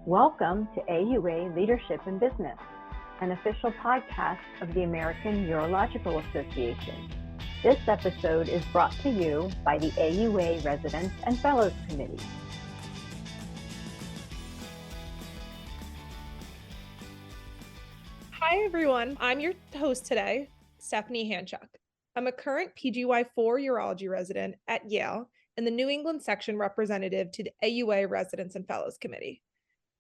Welcome to AUA Leadership in Business, an official podcast of the American Urological Association. This episode is brought to you by the AUA Residents and Fellows Committee. Hi, everyone. I'm your host today, Stephanie Hanchuk. I'm a current PGY4 urology resident at Yale and the New England section representative to the AUA Residents and Fellows Committee.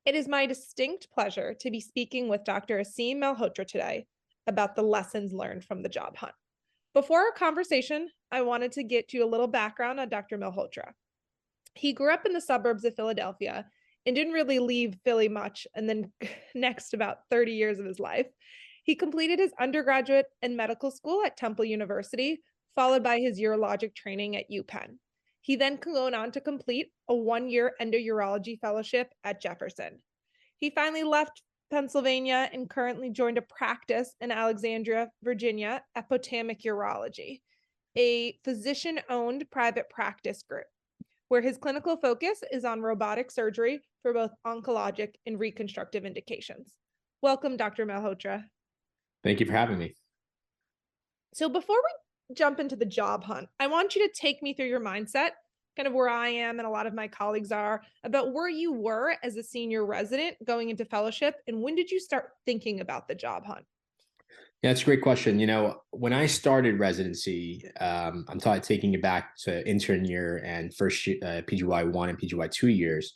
It is my distinct pleasure to be speaking with Dr. Aseem Malhotra today about the lessons learned from the job hunt. Before our conversation, I wanted to get you a little background on Dr. Malhotra. He grew up in the suburbs of Philadelphia and didn't really leave Philly much, and then next about 30 years of his life. He completed his undergraduate and medical school at Temple University, followed by his urologic training at UPenn. He then went on to complete a one-year endourology fellowship at Jefferson. He finally left Pennsylvania and currently joined a practice in Alexandria, Virginia, at Potomac Urology, a physician-owned private practice group, where his clinical focus is on robotic surgery for both oncologic and reconstructive indications. Welcome, Dr. Malhotra. Thank you for having me. So before we jump into the job hunt, I want you to take me through your mindset, kind of where I am and a lot of my colleagues are, about where you were as a senior resident going into fellowship, and when did you start thinking about the job hunt? Yeah, that's a great question. When I started residency, I'm taking it back to intern year and first PGY1 and PGY2 years.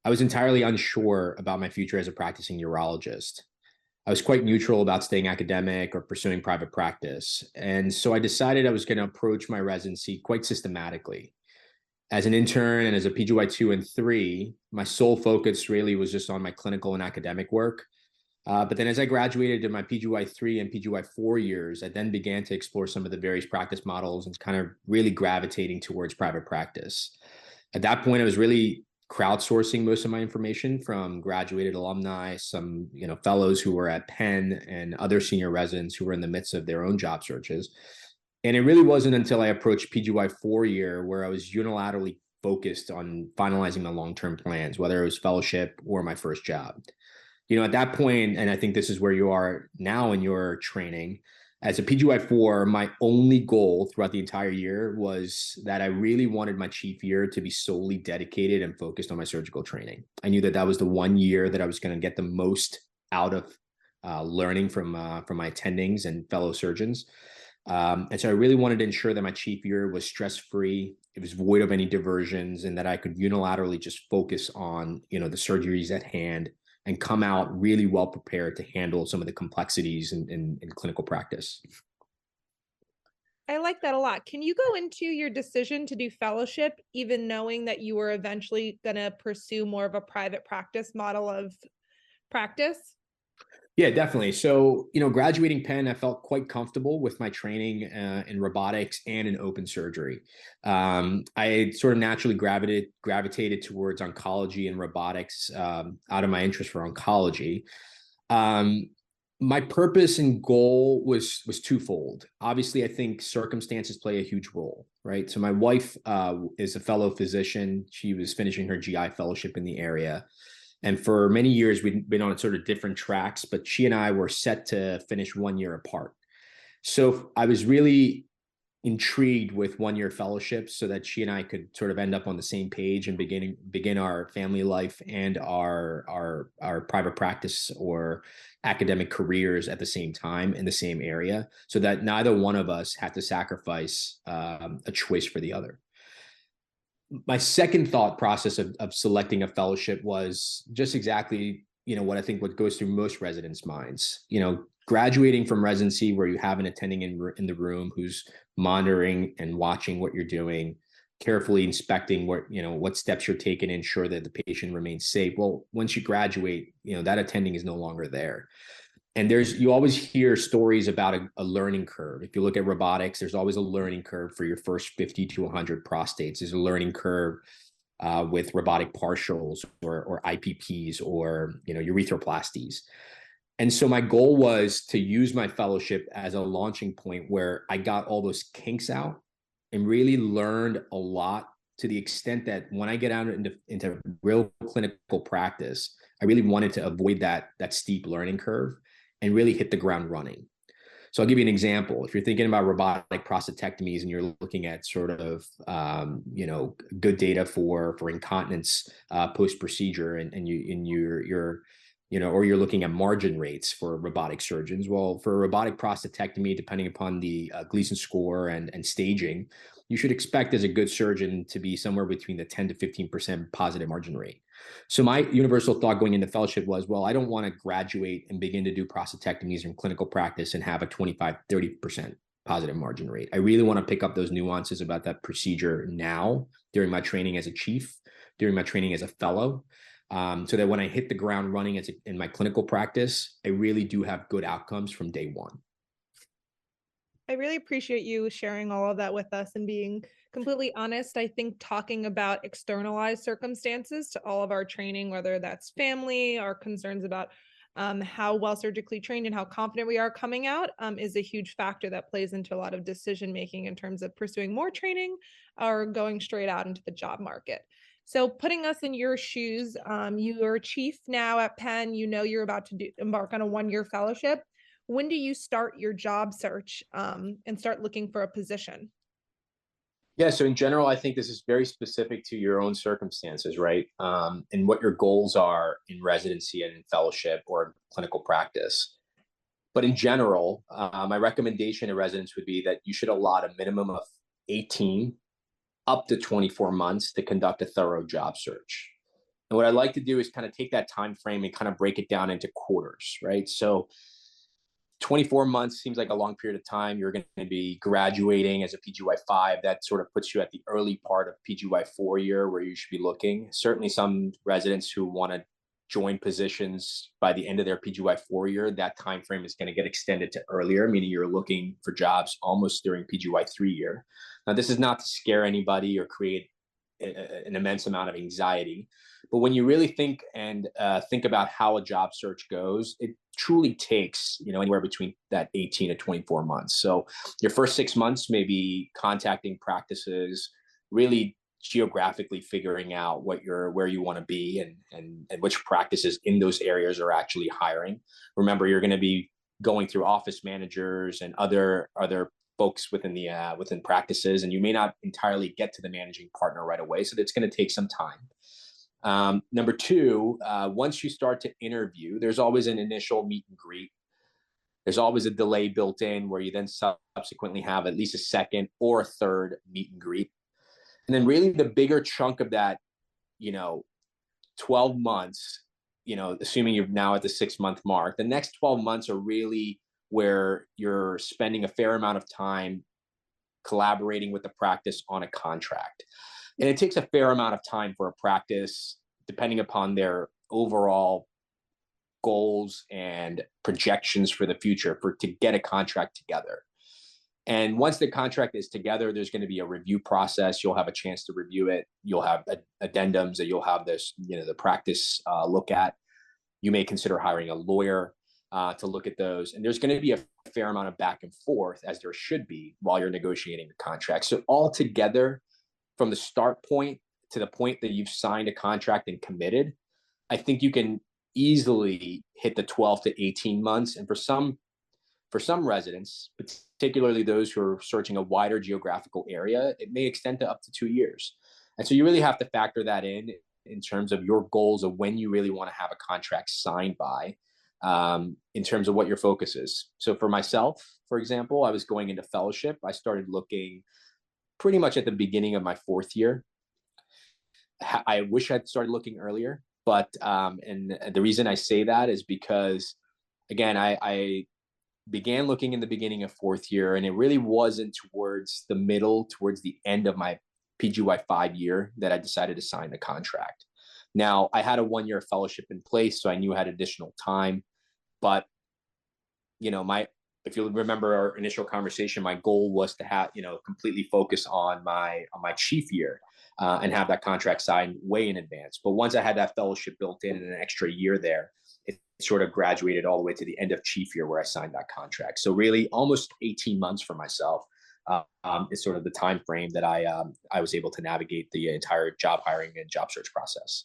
I was entirely unsure about my future as a practicing urologist. I was quite neutral about staying academic or pursuing private practice. And so I decided I was going to approach my residency quite systematically. As an intern and as a PGY2 and 3, my sole focus really was just on my clinical and academic work. But then as I graduated in my PGY3 and PGY4 years, I then began to explore some of the various practice models and kind of really gravitating towards private practice. At that point, I was really crowdsourcing most of my information from graduated alumni, some fellows who were at Penn and other senior residents who were in the midst of their own job searches. And it really wasn't until I approached PGY4 year where I was unilaterally focused on finalizing my long-term plans, whether it was fellowship or my first job. At that point, and I think this is where you are now in your training, as a PGY4, my only goal throughout the entire year was that I really wanted my chief year to be solely dedicated and focused on my surgical training. I knew that that was the one year that I was going to get the most out of learning from my attendings and fellow surgeons. And so I really wanted to ensure that my chief year was stress-free, it was void of any diversions, and that I could unilaterally just focus on, the surgeries at hand and come out really well prepared to handle some of the complexities in clinical practice. I like that a lot. Can you go into your decision to do fellowship, even knowing that you were eventually going to pursue more of a private practice model of practice? Yeah, definitely. So, graduating Penn, I felt quite comfortable with my training in robotics and in open surgery. I sort of naturally gravitated towards oncology and robotics out of my interest for oncology. My purpose and goal was twofold. Obviously, I think circumstances play a huge role, right? So my wife is a fellow physician. She was finishing her GI fellowship in the area. And for many years, we'd been on sort of different tracks, but she and I were set to finish 1 year apart. So I was really intrigued with 1 year fellowships so that she and I could sort of end up on the same page and begin our family life and our private practice or academic careers at the same time in the same area, so that neither one of us had to sacrifice a choice for the other. My second thought process of selecting a fellowship was just exactly, what goes through most residents' minds. Graduating from residency where you have an attending in the room who's monitoring and watching what you're doing, carefully inspecting what steps you're taking to ensure that the patient remains safe. Well, once you graduate, that attending is no longer there. And you always hear stories about a learning curve. If you look at robotics, there's always a learning curve for your first 50 to 100 prostates. There's a learning curve with robotic partials or IPPs or urethroplasties. And so my goal was to use my fellowship as a launching point where I got all those kinks out and really learned a lot, to the extent that when I get out into real clinical practice, I really wanted to avoid that steep learning curve and really hit the ground running. So I'll give you an example. If you're thinking about robotic prostatectomies and you're looking at sort of, good data for incontinence post procedure, and you're or you're looking at margin rates for robotic surgeons. Well, for a robotic prostatectomy, depending upon the Gleason score and staging, you should expect as a good surgeon to be somewhere between the 10 to 15% positive margin rate. So my universal thought going into fellowship was, well, I don't want to graduate and begin to do prostatectomies in clinical practice and have a 25, 30% positive margin rate. I really want to pick up those nuances about that procedure now during my training as a chief, during my training as a fellow, so that when I hit the ground running in my clinical practice, I really do have good outcomes from day one. I really appreciate you sharing all of that with us and being completely honest. I think talking about externalized circumstances to all of our training, whether that's family, our concerns about how well surgically trained and how confident we are coming out, is a huge factor that plays into a lot of decision making in terms of pursuing more training or going straight out into the job market. So putting us in your shoes, you're chief now at Penn, you're about to embark on a 1-year fellowship. When do you start your job search and start looking for a position? Yeah, so in general, I think this is very specific to your own circumstances, right? And what your goals are in residency and in fellowship or clinical practice. But in general, my recommendation to residents would be that you should allot a minimum of 18 up to 24 months to conduct a thorough job search. And what I like to do is kind of take that time frame and kind of break it down into quarters, right? So 24 months seems like a long period of time. You're going to be graduating as a PGY5. That sort of puts you at the early part of PGY4 year where you should be looking. Certainly some residents who want to join positions by the end of their PGY4 year, that time frame is going to get extended to earlier, meaning you're looking for jobs almost during PGY3 year. Now, this is not to scare anybody or create an immense amount of anxiety, but when you really think about how a job search goes, it truly takes anywhere between that 18 to 24 months. So your first 6 months may be contacting practices, really geographically figuring out where you want to be and which practices in those areas are actually hiring. Remember, you're going to be going through office managers and other folks within practices, and you may not entirely get to the managing partner right away. So that's going to take some time. Number two, once you start to interview, there's always an initial meet and greet. There's always a delay built in where you then subsequently have at least a second or a third meet and greet. And then really the bigger chunk of that, 12 months, assuming you're now at the 6-month mark, the next 12 months are really where you're spending a fair amount of time collaborating with the practice on a contract. And it takes a fair amount of time for a practice, depending upon their overall goals and projections for the future, to get a contract together. And once the contract is together, there's going to be a review process. You'll have a chance to review it. You'll have addendums that you'll have the practice look at. You may consider hiring a lawyer to look at those. And there's going to be a fair amount of back and forth, as there should be, while you're negotiating the contract. So altogether, from the start point to the point that you've signed a contract and committed, I think you can easily hit the 12 to 18 months. And for some residents, particularly those who are searching a wider geographical area, it may extend to up to 2 years. And so you really have to factor that in terms of your goals of when you really want to have a contract signed by, in terms of what your focus is. So for myself, for example, I was going into fellowship. I started looking pretty much at the beginning of my 4th year. I wish I'd started looking earlier, but and the reason I say that is because, again, I began looking in the beginning of 4th year, and it really wasn't towards the end of my PGY5 year that I decided to sign the contract. Now, I had a 1-year fellowship in place, so I knew I had additional time. But, if you remember our initial conversation, my goal was to have, completely focus on my chief year and have that contract signed way in advance. But once I had that fellowship built in and an extra year there, it sort of graduated all the way to the end of chief year where I signed that contract. So really almost 18 months for myself is sort of the time frame that I was able to navigate the entire job hiring and job search process.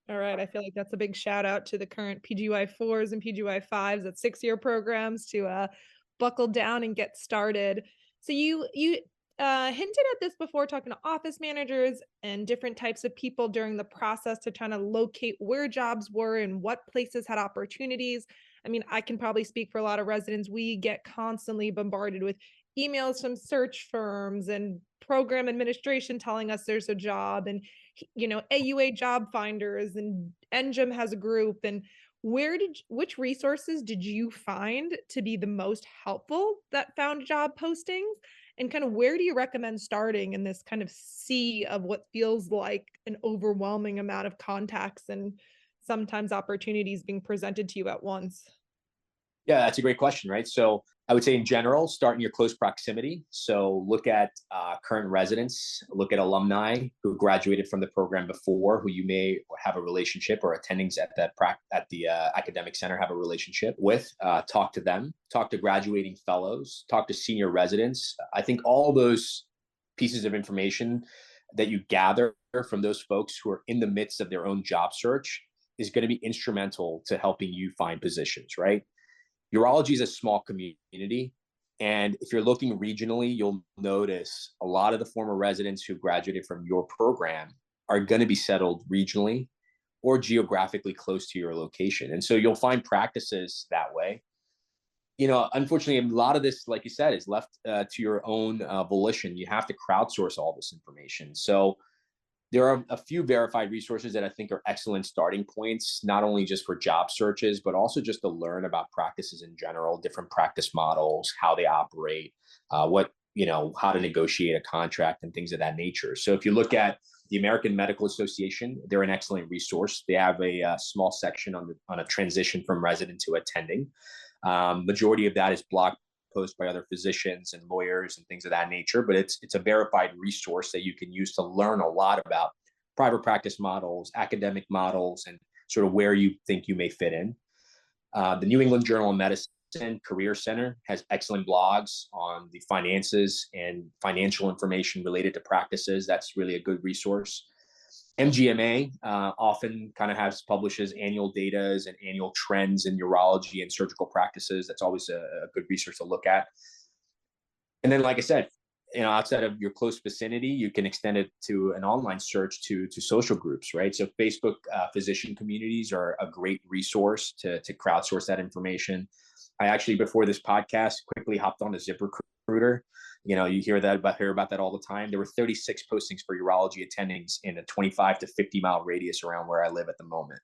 All right. I feel like that's a big shout out to the current PGY4s and PGY5s at 6-year programs to buckle down and get started. So you hinted at this before, talking to office managers and different types of people during the process to try to locate where jobs were and what places had opportunities. I mean, I can probably speak for a lot of residents. We get constantly bombarded with emails from search firms and program administration telling us there's a job, and AUA job finders, and NGEM has a group. And which resources did you find to be the most helpful that found job postings? And kind of where do you recommend starting in this kind of sea of what feels like an overwhelming amount of contacts and sometimes opportunities being presented to you at once? Yeah, that's a great question, right? So I would say in general, start in your close proximity. So look at current residents, look at alumni who graduated from the program before, who you may have a relationship, or attendings at the academic center have a relationship with. Talk to them, talk to graduating fellows, talk to senior residents. I think all those pieces of information that you gather from those folks who are in the midst of their own job search is going to be instrumental to helping you find positions, right? Urology is a small community. And if you're looking regionally, you'll notice a lot of the former residents who graduated from your program are going to be settled regionally or geographically close to your location. And so you'll find practices that way. Unfortunately, a lot of this, like you said, is left to your own volition. You have to crowdsource all this information. So there are a few verified resources that I think are excellent starting points, not only just for job searches, but also just to learn about practices in general, different practice models, how they operate, how to negotiate a contract and things of that nature. So if you look at the American Medical Association, they're an excellent resource. They have a small section on a transition from resident to attending. Majority of that is blog posts by other physicians and lawyers and things of that nature, but it's a verified resource that you can use to learn a lot about private practice models, academic models, and sort of where you think you may fit in. The New England Journal of Medicine Career Center has excellent blogs on the finances and financial information related to practices. That's really a good resource. MGMA often kind of publishes annual data and annual trends in urology and surgical practices. That's always a good resource to look at. And then, like I said, outside of your close vicinity, you can extend it to an online search to social groups, right? So Facebook physician communities are a great resource to crowdsource that information. I actually, before this podcast, quickly hopped on a ZipRecruiter. You hear about that all the time. There were 36 postings for urology attendings in a 25 to 50-mile radius around where I live at the moment,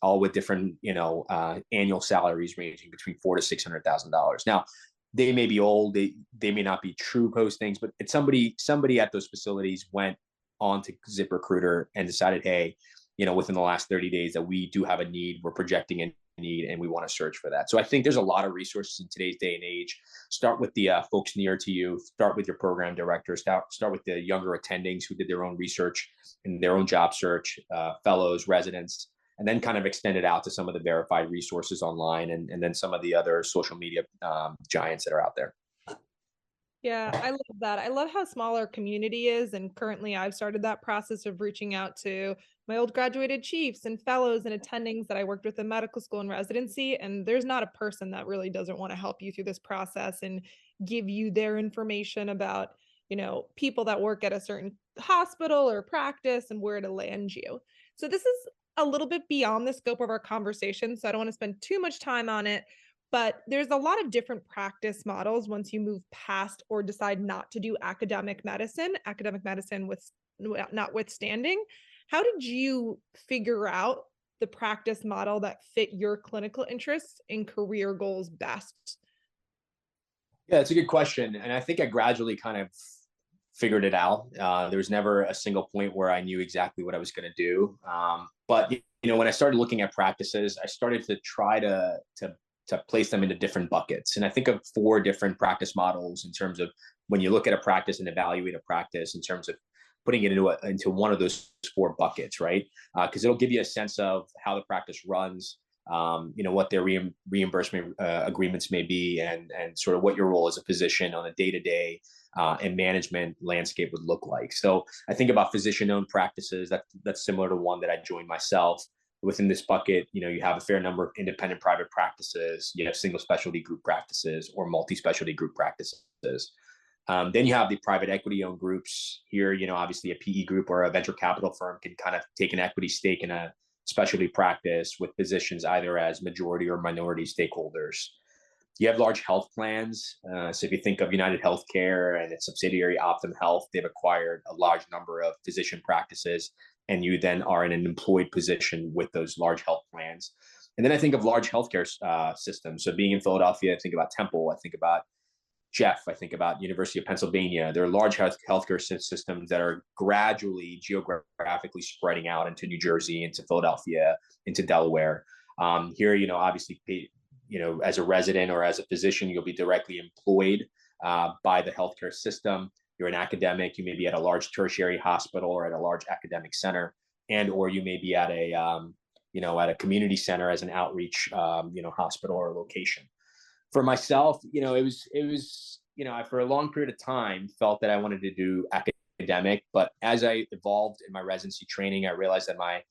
all with different, annual salaries ranging between $400,000 to $600,000. Now, they may be old, they may not be true postings, but it's somebody at those facilities went on to ZipRecruiter and decided, hey, within the last 30 days that we do have a need, we're projecting a need, and we want to search for that. So I think there's a lot of resources in today's day and age. Start with the folks near to you. Start with your program director. Start with the younger attendings who did their own research and their own job search, fellows, residents, and then kind of extend it out to some of the verified resources online, and then some of the other social media giants that are out there. Yeah, I love that. I love how small our community is. And currently I've started that process of reaching out to my old graduated chiefs and fellows and attendings that I worked with in medical school and residency. And there's not a person that really doesn't want to help you through this process and give you their information about, people that work at a certain hospital or practice and where to land you. So this is a little bit beyond the scope of our conversation, so I don't want to spend too much time on it. But there's a lot of different practice models once you move past or decide not to do academic medicine with notwithstanding. How did you figure out the practice model that fit your clinical interests and career goals best? Yeah, it's a good question. And I think I gradually kind of figured it out. There was never a single point where I knew exactly what I was going to do. But when I started looking at practices, I started to try to place them into different buckets. And I think of 4 different practice models in terms of when you look at a practice and evaluate a practice in terms of putting it into one of those 4 buckets, right? Because it'll give you a sense of how the practice runs, what their reimbursement agreements may be, and sort of what your role as a physician on a day-to-day and management landscape would look like. So I think about physician-owned practices. That's similar to one that I joined myself. Within this bucket, you have a fair number of independent private practices, you have single specialty group practices or multi-specialty group practices. Then you have the private equity owned groups here. Obviously a PE group or a venture capital firm can kind of take an equity stake in a specialty practice with positions either as majority or minority stakeholders. You have large health plans. So if you think of United Healthcare and its subsidiary Optum Health, they've acquired a large number of physician practices, and you then are in an employed position with those large health plans. And then I think of large healthcare systems. So being in Philadelphia, I think about Temple, I think about Jeff, I think about University of Pennsylvania. There are large healthcare systems that are gradually geographically spreading out into New Jersey, into Philadelphia, into Delaware. Here, obviously, as a resident or as a physician, you'll be directly employed by the healthcare system. You're an academic, you may be at a large tertiary hospital or at a large academic center, and or you may be at a at a community center as an outreach hospital or location. For myself, it was I for a long period of time felt that I wanted to do academic, but as I evolved in my residency training, I realized that my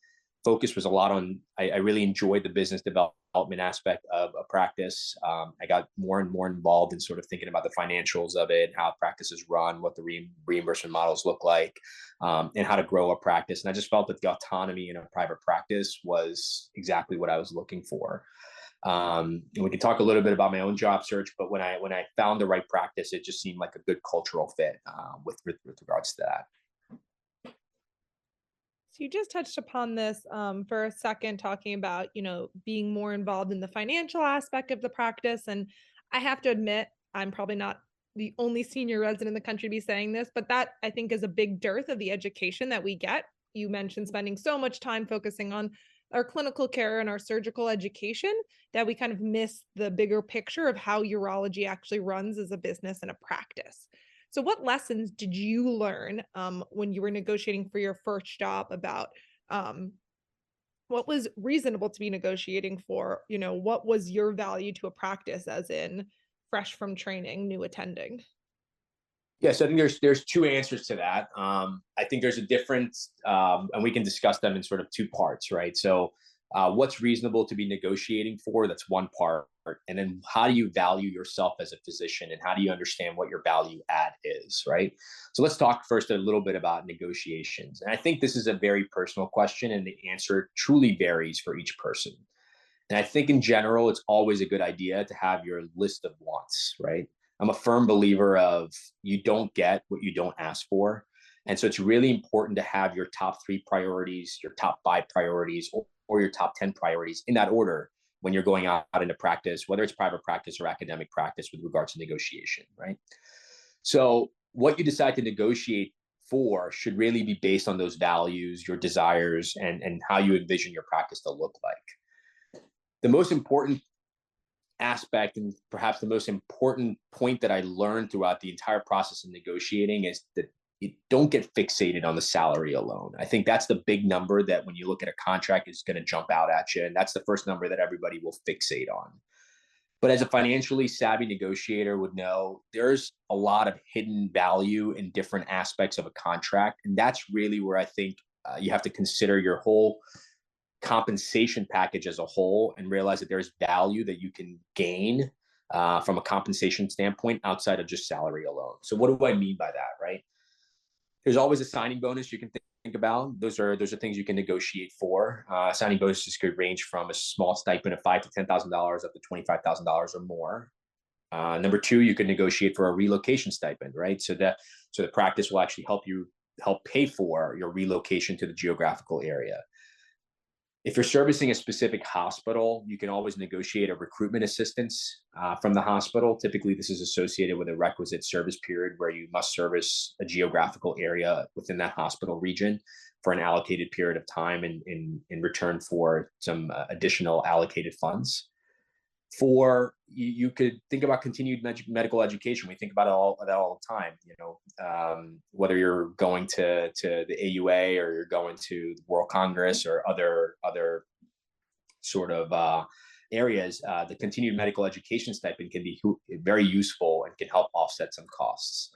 focus was a lot on, I really enjoyed the business development aspect of a practice. I got more and more involved in sort of thinking about the financials of it, how practices run, what the reimbursement models look like, and how to grow a practice. And I just felt that the autonomy in a private practice was exactly what I was looking for. And we can talk a little bit about my own job search, but when I found the right practice, it just seemed like a good cultural fit with regards to that. So you just touched upon this for a second, talking about, being more involved in the financial aspect of the practice. And I have to admit, I'm probably not the only senior resident in the country to be saying this, but that I think is a big dearth of the education that we get. You mentioned spending so much time focusing on our clinical care and our surgical education that we kind of miss the bigger picture of how urology actually runs as a business and a practice. So what lessons did you learn when you were negotiating for your first job about what was reasonable to be negotiating for? What was your value to a practice, as in fresh from training, new attending? Yes, I think there's two answers to that. I think there's a difference, and we can discuss them in sort of two parts, right? So what's reasonable to be negotiating for? That's one part. And then how do you value yourself as a physician, and how do you understand what your value add is, right? So let's talk first a little bit about negotiations. And I think this is a very personal question, and the answer truly varies for each person. And I think in general, it's always a good idea to have your list of wants, right? I'm a firm believer of you don't get what you don't ask for. And so it's really important to have your top 3 priorities, your top 5 priorities, or your top 10 priorities in that order when you're going out into practice, whether it's private practice or academic practice with regards to negotiation, right? So what you decide to negotiate for should really be based on those values, your desires, and how you envision your practice to look like. The most important aspect, and perhaps the most important point that I learned throughout the entire process of negotiating, is that you don't get fixated on the salary alone. I think that's the big number that when you look at a contract is going to jump out at you. And that's the first number that everybody will fixate on. But as a financially savvy negotiator would know, there's a lot of hidden value in different aspects of a contract. And that's really where I think you have to consider your whole compensation package as a whole and realize that there's value that you can gain from a compensation standpoint outside of just salary alone. So what do I mean by that, right? There's always a signing bonus you can think about. Those are things you can negotiate for. Signing bonuses could range from a small stipend of $5,000 to $10,000 up to $25,000 or more. Number 2, you could negotiate for a relocation stipend, right? So the practice will actually help pay for your relocation to the geographical area. If you're servicing a specific hospital, you can always negotiate a recruitment assistance from the hospital. Typically, this is associated with a requisite service period where you must service a geographical area within that hospital region for an allocated period of time in return for some additional allocated funds. You could think about continued medical education. We think about that all the time. Whether you're going to the AUA or you're going to the World Congress or other sort of areas, the continued medical education stipend can be very useful and can help offset some costs.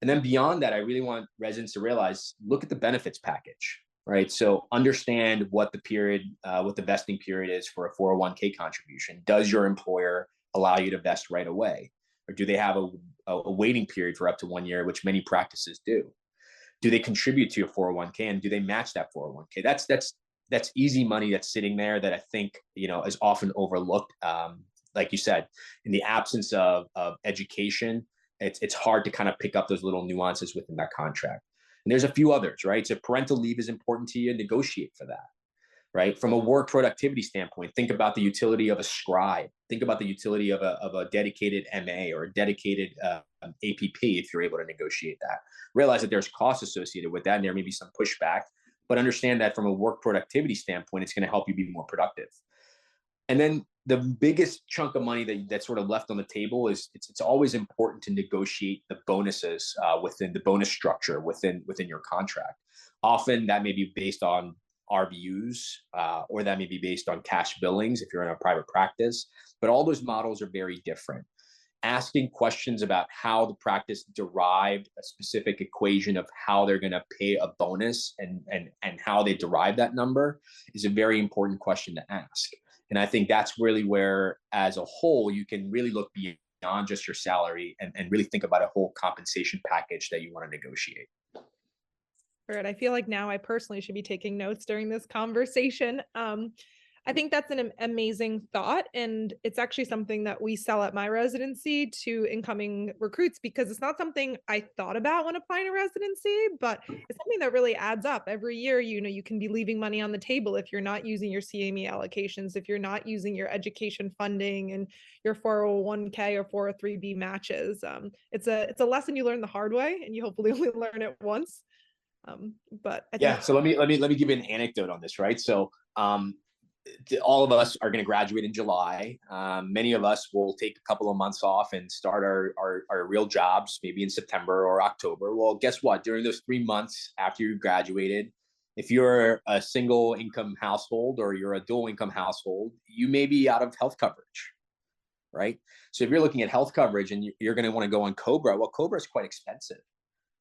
And then beyond that, I really want residents to realize, look at the benefits package, right? So understand what what the vesting period is for a 401k contribution. Does your employer allow you to vest right away? Or do they have a waiting period for up to 1 year, which many practices do? Do they contribute to your 401k, and do they match that 401k? That's easy money that's sitting there that I think, is often overlooked. Like you said, in the absence of education, it's hard to kind of pick up those little nuances within that contract. And there's a few others, right? So parental leave is important to you, negotiate for that, right? From a work productivity standpoint, think about the utility of a scribe. Think about the utility of a dedicated MA or a dedicated APP if you're able to negotiate that. Realize that there's costs associated with that, and there may be some pushback, but understand that from a work productivity standpoint, it's going to help you be more productive. And then the biggest chunk of money that's sort of left on the table is it's always important to negotiate the bonuses within the bonus structure within your contract. Often that may be based on RVUs, or that may be based on cash billings if you're in a private practice, but all those models are very different. Asking questions about how the practice derived a specific equation of how they're going to pay a bonus and how they derive that number is a very important question to ask. And I think that's really where, as a whole, you can really look beyond just your salary and really think about a whole compensation package that you want to negotiate. All right. I feel like now I personally should be taking notes during this conversation. I think that's an amazing thought. And it's actually something that we sell at my residency to incoming recruits, because it's not something I thought about when applying to residency, but it's something that really adds up every year. You can be leaving money on the table if you're not using your CME allocations, if you're not using your education funding and your 401k or 403b matches. It's a lesson you learn the hard way, and you hopefully only learn it once. But I think so let me give you an anecdote on this, right? So all of us are going to graduate in July. Many of us will take a couple of months off and start our real jobs, maybe in September or October. Well, guess what? During those 3 months after you graduated, if you're a single income household or you're a dual income household, you may be out of health coverage, right? So if you're looking at health coverage and you're going to want to go on COBRA, well, COBRA is quite expensive,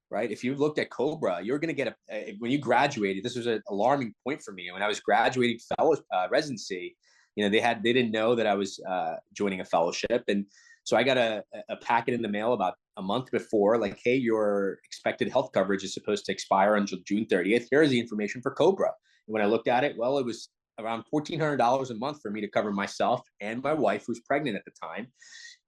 right? If you looked at COBRA, you're going to get when you graduated, this was an alarming point for me. When I was graduating residency, they didn't know that I was joining a fellowship. And so I got a packet in the mail about a month before, like, hey, your expected health coverage is supposed to expire on June 30th. Here's the information for COBRA. And when I looked at it, well, it was around $1,400 a month for me to cover myself and my wife, who's pregnant at the time.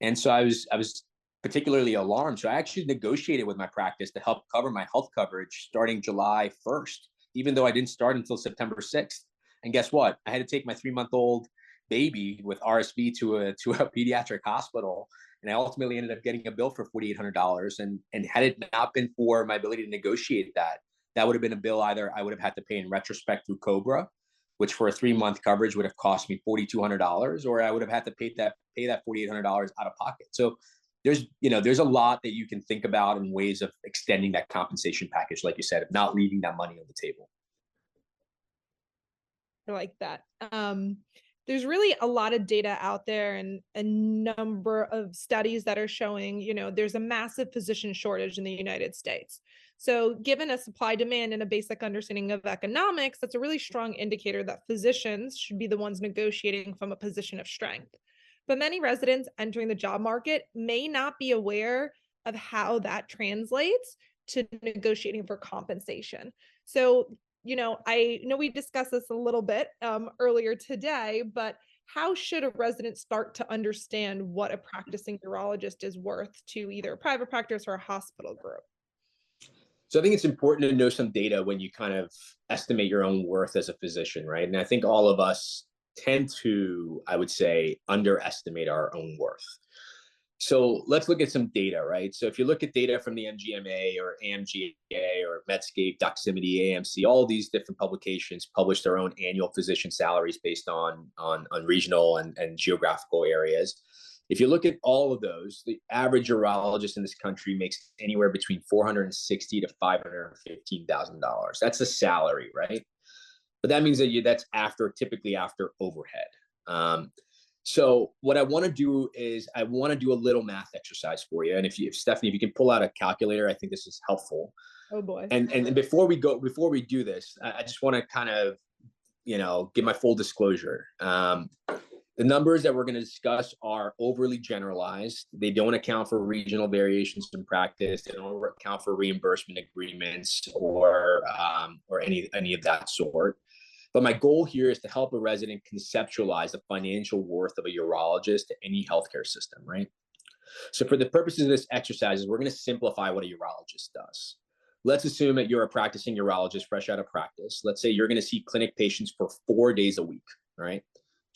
And so I was particularly alarmed. So I actually negotiated with my practice to help cover my health coverage starting July 1st, even though I didn't start until September 6th. And guess what? I had to take my 3-month-old baby with RSV to a pediatric hospital. And I ultimately ended up getting a bill for $4,800. And had it not been for my ability to negotiate that would have been a bill either I would have had to pay in retrospect through COBRA, which for a 3-month coverage would have cost me $4,200, or I would have had to pay that $4,800 out of pocket. So there's a lot that you can think about in ways of extending that compensation package, like you said, of not leaving that money on the table. I like that. There's really a lot of data out there and a number of studies that are showing, there's a massive physician shortage in the United States. So given a supply demand and a basic understanding of economics, that's a really strong indicator that physicians should be the ones negotiating from a position of strength. But many residents entering the job market may not be aware of how that translates to negotiating for compensation. So, I know we discussed this a little bit earlier today, but how should a resident start to understand what a practicing urologist is worth to either a private practice or a hospital group? So I think it's important to know some data when you kind of estimate your own worth as a physician, right? And I think all of us tend to, I would say, underestimate our own worth. So let's look at some data, right? So if you look at data from the MGMA or AMGA or Medscape, Doximity, AMC, all these different publications publish their own annual physician salaries based on regional and geographical areas. If you look at all of those, the average urologist in this country makes anywhere between $460,000 to $515,000. That's a salary, right? But that means that that's typically after overhead. So what I want to do is I want to do a little math exercise for you. And if Stephanie, if you can pull out a calculator, I think this is helpful. Oh boy. And before we do this, I just want to kind of, give my full disclosure. The numbers that we're going to discuss are overly generalized. They don't account for regional variations in practice. They don't account for reimbursement agreements or any of that sort. But my goal here is to help a resident conceptualize the financial worth of a urologist to any healthcare system, right? So for the purposes of this exercise, we're going to simplify what a urologist does. Let's assume that you're a practicing urologist fresh out of practice. Let's say you're going to see clinic patients for 4 days a week, all right?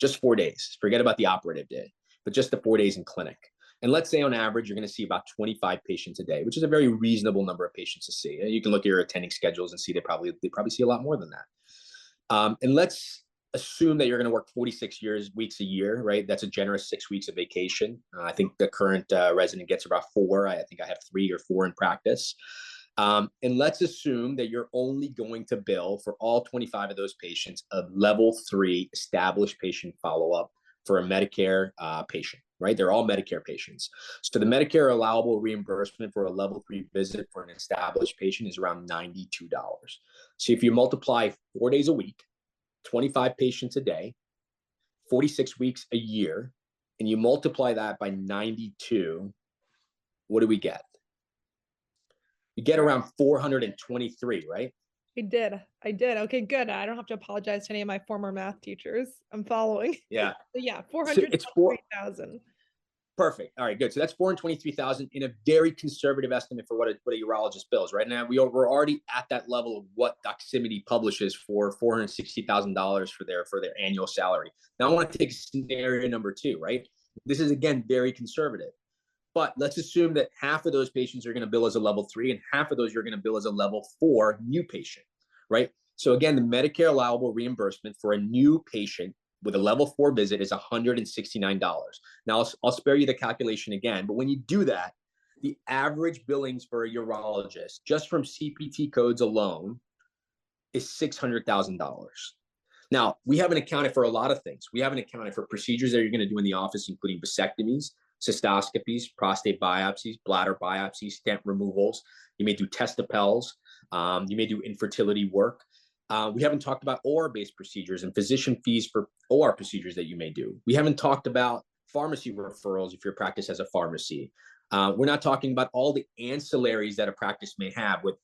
Just 4 days. Forget about the operative day, but just the 4 days in clinic. And let's say on average, you're going to see about 25 patients a day, which is a very reasonable number of patients to see. And you can look at your attending schedules and see they probably see a lot more than that. And let's assume that you're going to work 46 weeks a year, right? That's a generous 6 weeks of vacation. I think the current resident gets about 4. I think I have 3 or 4 in practice. And let's assume that you're only going to bill for all 25 of those patients a level 3 established patient follow-up for a Medicare patient, right? They're all Medicare patients. So the Medicare allowable reimbursement for a level 3 visit for an established patient is around $92. So if you multiply 4 days a week, 25 patients a day, 46 weeks a year, and you multiply that by 92, what do we get? You get around 423, right? I did. Okay, good. I don't have to apologize to any of my former math teachers. I'm following. Yeah. So yeah, 423,000. Perfect. All right, good. So that's 423,000 in a very conservative estimate for what a urologist bills. Right now, we're already at that level of what Doximity publishes for $460,000 for their annual salary. Now I want to take scenario number 2, right? This is again very conservative. But let's assume that half of those patients are going to bill as a level 3 and half of those you're going to bill as a level 4 new patient, right? So again, the Medicare allowable reimbursement for a new patient with a level 4 visit is $169. Now, I'll spare you the calculation again, but when you do that, the average billings for a urologist just from CPT codes alone is $600,000. Now, we haven't accounted for a lot of things. We haven't accounted for procedures that you're going to do in the office, including vasectomies, cystoscopies, prostate biopsies, bladder biopsies, stent removals. You may do testapels. You may do infertility work. We haven't talked about OR-based procedures and physician fees for OR procedures that you may do. We haven't talked about pharmacy referrals if your practice has a pharmacy. We're not talking about all the ancillaries that a practice may have with,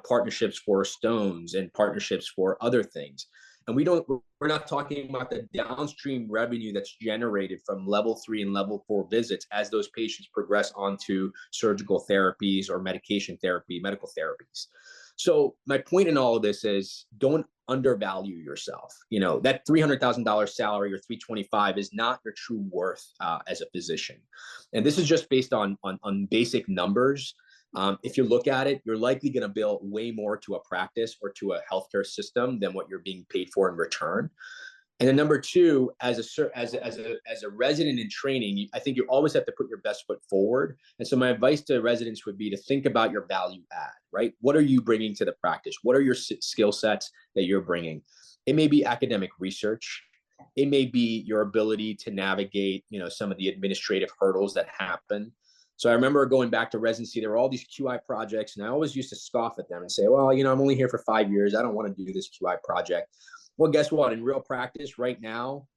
partnerships for stones and partnerships for other things. And we're not talking about the downstream revenue that's generated from level 3 and level 4 visits as those patients progress onto surgical therapies or medical therapies. So my point in all of this is don't undervalue yourself. That $300,000 salary or $325,000 is not your true worth as a physician. And this is just based on basic numbers. If you look at it, you're likely going to bill way more to a practice or to a healthcare system than what you're being paid for in return. And then number 2, as a resident in training, I think you always have to put your best foot forward. And so my advice to residents would be to think about your value add, right? What are you bringing to the practice? What are your skill sets that you're bringing? It may be academic research. It may be your ability to navigate, some of the administrative hurdles that happen. So I remember going back to residency, there were all these QI projects, and I always used to scoff at them and say, well, I'm only here for 5 years. I don't want to do this QI project. Well, guess what? In real practice right now,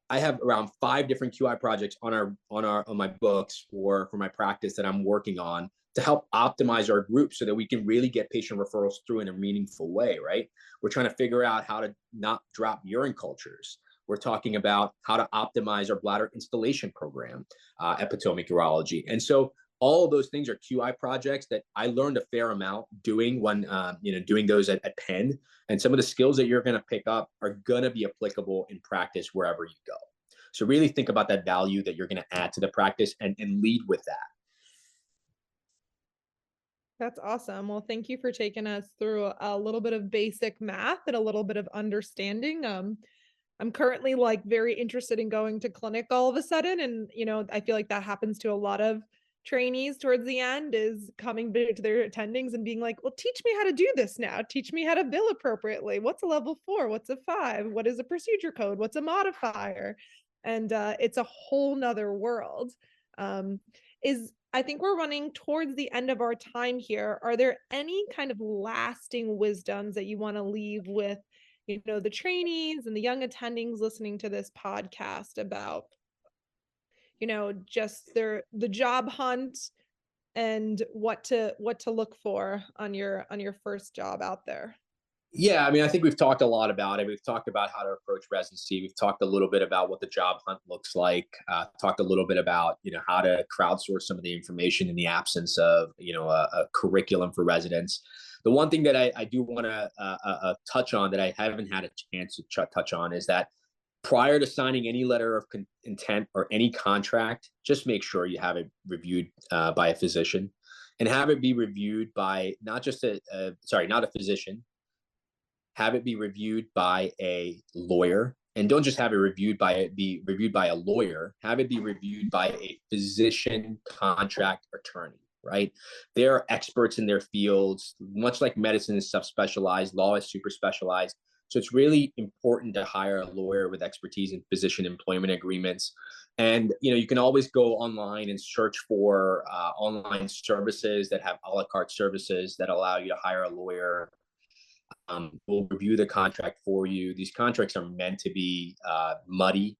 I have around 5 different QI projects on my books for my practice that I'm working on to help optimize our group so that we can really get patient referrals through in a meaningful way, right? We're trying to figure out how to not drop urine cultures. We're talking about how to optimize our bladder installation program, epitomic urology. And so all of those things are QI projects that I learned a fair amount doing when, doing those at Penn. And some of the skills that you're going to pick up are going to be applicable in practice wherever you go. So really think about that value that you're going to add to the practice and lead with that. That's awesome. Well, thank you for taking us through a little bit of basic math and a little bit of understanding. I'm currently very interested in going to clinic all of a sudden. And, I feel like that happens to a lot of trainees towards the end, is coming to their attendings and being like, well, teach me how to do this now. Teach me how to bill appropriately. What's a level 4? What's a 5? What is a procedure code? What's a modifier? And it's a whole nother world. Is I think we're running towards the end of our time here. Are there any kind of lasting wisdoms that you want to leave with, the trainees and the young attendings listening to this podcast about, just the job hunt and what to look for on your first job out there? Yeah, I mean, I think we've talked a lot about it. We've talked about how to approach residency. We've talked a little bit about what the job hunt looks like. Talked a little bit about, how to crowdsource some of the information in the absence of, a curriculum for residents. The one thing that I do want to touch on that I haven't had a chance to touch on is that prior to signing any letter of intent or any contract, just make sure you have it reviewed by a physician, and have it be reviewed by not a physician. Have it be reviewed by a lawyer, and don't just have it be reviewed by a lawyer. Have it be reviewed by a physician contract attorney, right? They're experts in their fields, much like medicine is subspecialized, law is super specialized. So it's really important to hire a lawyer with expertise in physician employment agreements. And, you can always go online and search for online services that have a la carte services that allow you to hire a lawyer. We'll review the contract for you. These contracts are meant to be muddy.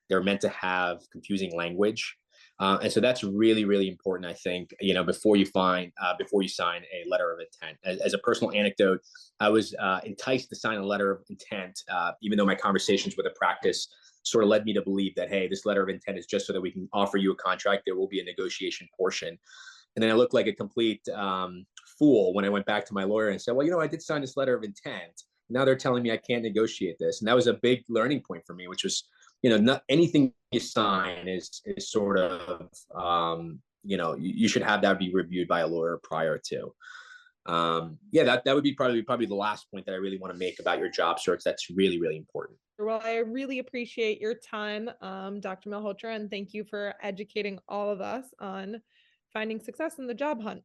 They're meant to have confusing language. And so that's really, really important, I think, before you sign a letter of intent. As a personal anecdote, I was enticed to sign a letter of intent, even though my conversations with a practice sort of led me to believe that, hey, this letter of intent is just so that we can offer you a contract. There will be a negotiation portion. And then I looked like a complete fool when I went back to my lawyer and said, well, I did sign this letter of intent. Now they're telling me I can't negotiate this. And that was a big learning point for me, which was, not anything you sign is sort of, you should have that be reviewed by a lawyer prior to. That would be probably the last point that I really want to make about your job search. That's really, really important. Well, I really appreciate your time, Dr. Malhotra, and thank you for educating all of us on finding success in the job hunt.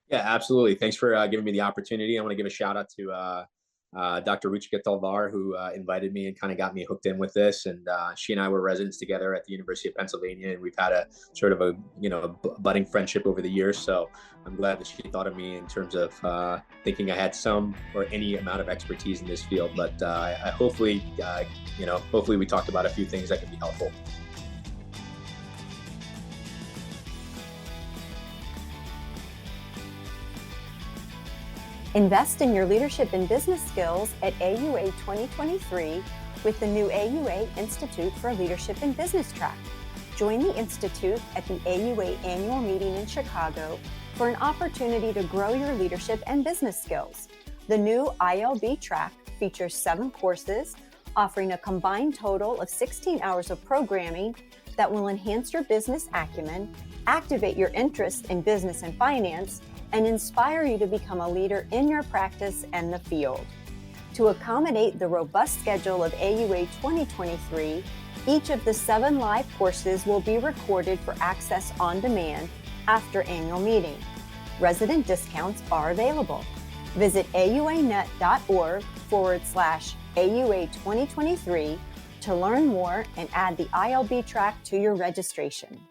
Yeah, absolutely. Thanks for giving me the opportunity. I want to give a shout out to Dr. Ruchika Talvar, who invited me and kind of got me hooked in with this. And she and I were residents together at the University of Pennsylvania, and we've had a sort of a budding friendship over the years. So I'm glad that she thought of me in terms of thinking I had some or any amount of expertise in this field. But hopefully we talked about a few things that can be helpful. Invest in your leadership and business skills at AUA 2023 with the new AUA Institute for Leadership and Business track. Join the Institute at the AUA annual meeting in Chicago for an opportunity to grow your leadership and business skills. The new ILB track features 7 courses, offering a combined total of 16 hours of programming that will enhance your business acumen, activate your interest in business and finance, and inspire you to become a leader in your practice and the field. To accommodate the robust schedule of AUA 2023, each of the 7 live courses will be recorded for access on demand after annual meeting. Resident discounts are available. Visit auanet.org/AUA 2023 to learn more and add the ILB track to your registration.